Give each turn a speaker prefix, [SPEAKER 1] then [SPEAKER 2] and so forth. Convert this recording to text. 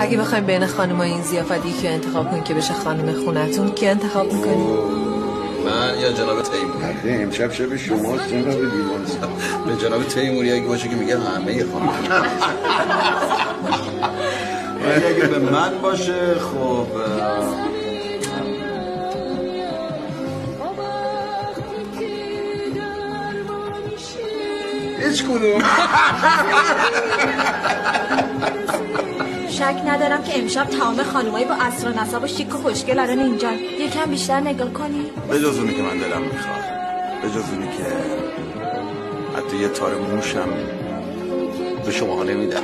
[SPEAKER 1] اگه بخوایم بین خانم‌های این ضیافت یکی انتخاب کنین که بشه خانم خونتون، کی انتخاب میکنین؟
[SPEAKER 2] من یا جناب تیموری.
[SPEAKER 3] آخه امشب شب شماست جناب دیوان.
[SPEAKER 2] به جناب تیموری اگه باشه که میگه همه خانم. اگه به من باشه خب هیچ کدوم.
[SPEAKER 4] شک ندارم که امشب تمام خانومایی با عصر و نسب و شیک و خوشگل الان اینجان. یکم بیشتر نگاه کنی.
[SPEAKER 2] به جز اونی که من دلم میخواد، به جز اونی که حتی یه تار موشم به شماها نمیدم.